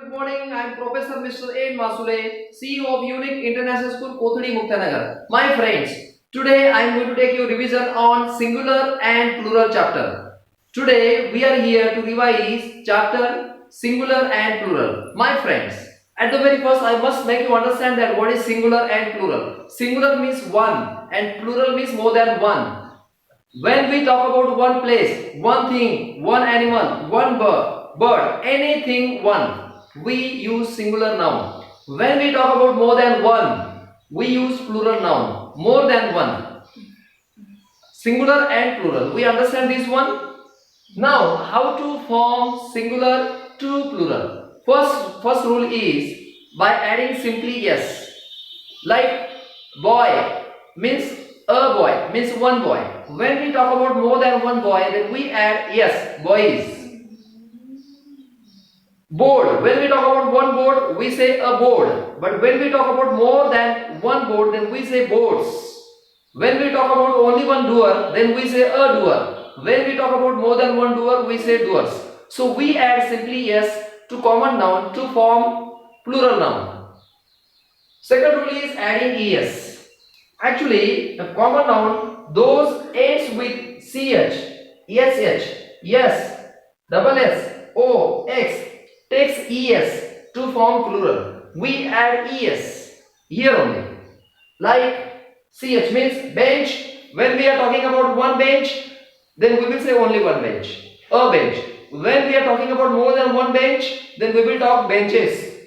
Good morning, I am Professor Mr. Masule, CEO of Unique International School, Kothali, MUKTAINAGAR. My friends, today I am going to take you revision on singular and plural chapter. Today we are here to revise chapter singular and plural. My friends, at the very first I must make you understand that what is singular and plural. Singular means one and plural means more than one. When we talk about one place, one thing, one animal, one bird, anything one, we use singular noun. When we talk about more than one, we use plural noun. More than one. Singular and plural. We understand this one? Now, how to form singular to plural? First rule is by adding simply yes. Like boy means a boy, means one boy. When we talk about more than one boy, then we add yes, boys. Board. When we talk about one board, we say a board. But when we talk about more than one board, then we say boards. When we talk about only one doer, then we say a doer. When we talk about more than one doer, we say doers. So we add simply yes to common noun to form plural noun. Second rule is adding es. Actually, the common noun, those ends with ch, sh, yes, double s, o, x, takes es to form plural. We add es here only. Like ch means bench. When we are talking about one bench, then we will say only one bench. A bench. When we are talking about more than one bench, then we will talk benches.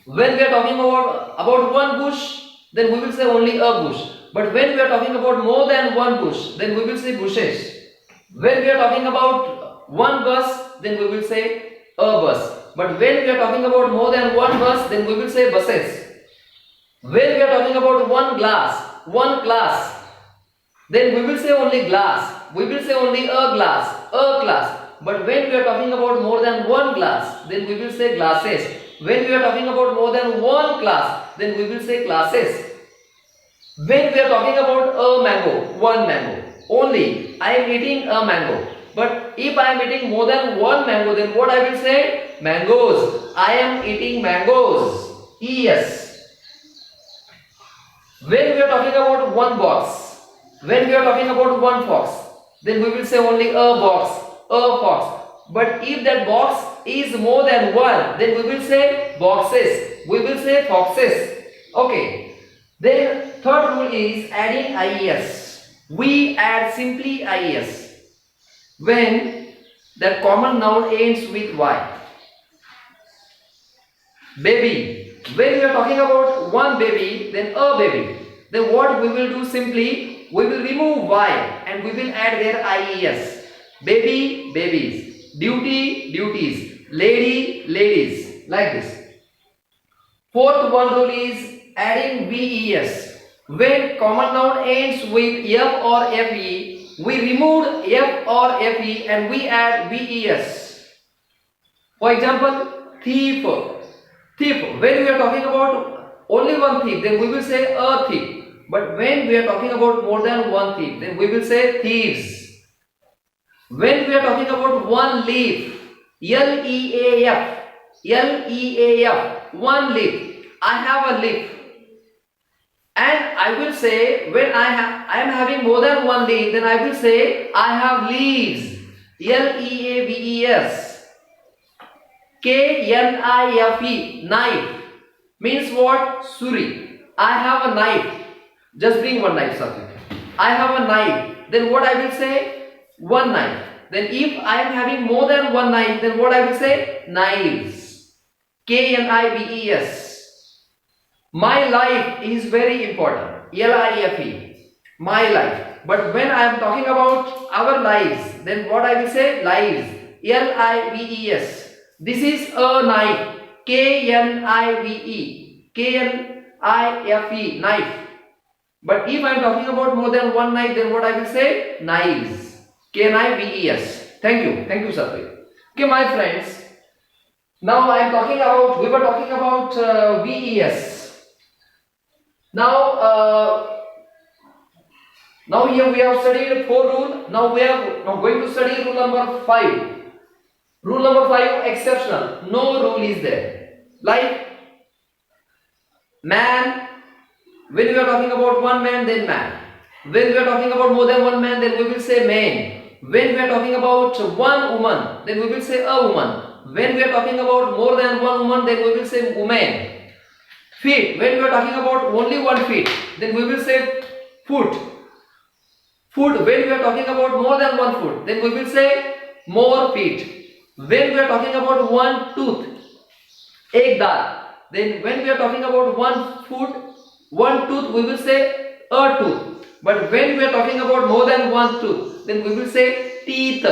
When we are talking about one bush, then we will say only a bush. But when we are talking about more than one bush, then we will say bushes. When we are talking about one bus, then we will say a bus. But when we are talking about more than one bus, then we will say buses. When we are talking about one class, then we will say only glass. We will say only a class. But when we are talking about more than one glass, then we will say glasses. When we are talking about more than one class, then we will say classes. When we are talking about a mango, one mango, only I am eating a mango. But if I am eating more than one mango, then what I will say? Mangoes. I am eating mangoes. Yes. When we are talking about one box, when we are talking about one fox, then we will say only a box, a fox. But if that box is more than one, then we will say boxes. We will say foxes. Okay. Then third rule is adding ies. We add simply ies when that common noun ends with y. Baby. When we are talking about one baby, then a baby, then what we will do simply, we will remove y and we will add there ies. Baby, babies. Duty, duties. Lady, ladies. Like this. Fourth one rule is adding ves. When common noun ends with f or fe, we remove f or fe and we add ves. For example, thief. Thief. When we are talking about only one thief, then we will say a thief. But when we are talking about more than one thief, then we will say thieves. When we are talking about one leaf, L-E-A-F, L-E-A-F, one leaf. I have a leaf. And I will say, when I am having more than one leaf, then I will say, I have leaves. L-E-A-V-E-S. K-N-I-F-E, knife. Means what? Suri. I have a knife. Just bring one knife, Satvik. I have a knife. Then what I will say? One knife. Then if I am having more than one knife, then what I will say? Knives. K-N-I-V-E-S. My life is very important. L-I-F-E. My life. But when I am talking about our lives, then what I will say? Lives. L-I-V-E-S. This is a knife. K-N-I-V-E. K-N-I-F-E. Knife. But if I am talking about more than one knife, then what I will say? Knives. K-N-I-V-E-S. Thank you. Thank you, Satri. Okay, my friends. Now I am talking about, we were talking about VES. Now here we have studied 4 rules. Now we are going to study rule number 5. Rule number 5, exceptional. No rule is there. Like man, when we are talking about one man, then man. When we are talking about more than one man, then we will say man. When we are talking about one woman, then we will say a woman. When we are talking about more than one woman, then we will say woman. Feet, when we are talking about only one feet, then we will say foot. Foot, when we are talking about more than one foot, then we will say more feet. When we are talking about one tooth, ek daant, then when we are talking about one foot, one tooth, we will say a tooth. But when we are talking about more than one tooth, then we will say teeth.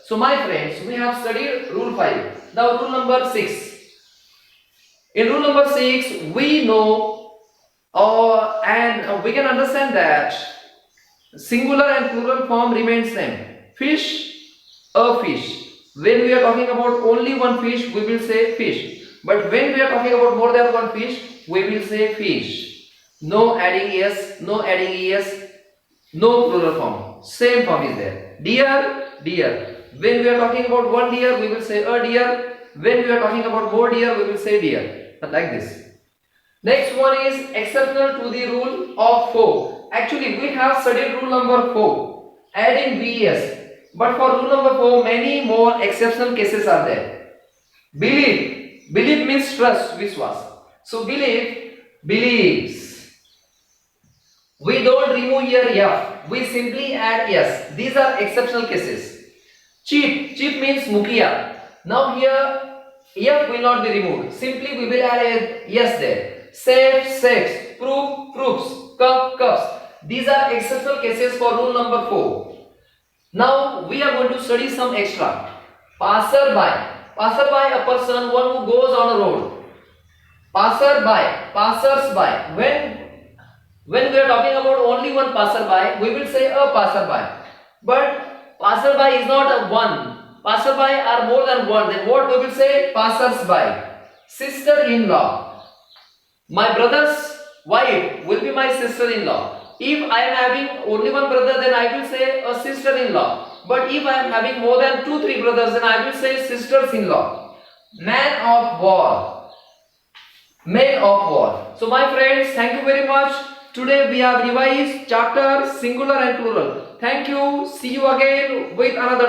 So my friends, we have studied rule 5. Now rule number 6. In rule number 6, we know and we can understand that singular and plural form remains same. Fish, a fish. When we are talking about only one fish, we will say fish. But when we are talking about more than one fish, we will say fish. No adding s, no adding es, no plural form. Same form is there. Deer, deer. When we are talking about one deer, we will say a deer. When we are talking about more deer, we will say deer. Like this. Next one is exceptional to the rule of 4. Actually, we have studied rule number 4, adding vs. But for rule number 4, many more exceptional cases are there. Believe. Believe means trust, Vishwas. So believe, believes. We don't remove here f. We simply add s. These are exceptional cases. Cheap. Cheap means mukia. Now here f will not be removed. Simply we will add a yes there. Safe, safes. Proof, proofs. Cup, cups. These are exceptional cases for rule number 4. Now we are going to study some extra. Passerby. Passerby, a person, one who goes on a road. Passerby, passersby. When we are talking about only one passerby, we will say a passerby. But passerby is not a one. Passerby are more than one. Then what we will say? Passersby. Sister-in-law. My brother's wife will be my sister-in-law. If I am having only one brother, then I will say a sister-in-law. But if I am having more than 2-3 brothers, then I will say sisters-in-law. Man of war. Men of war. So my friends, thank you very much. Today we have revised chapter singular and plural. Thank you. See you again with another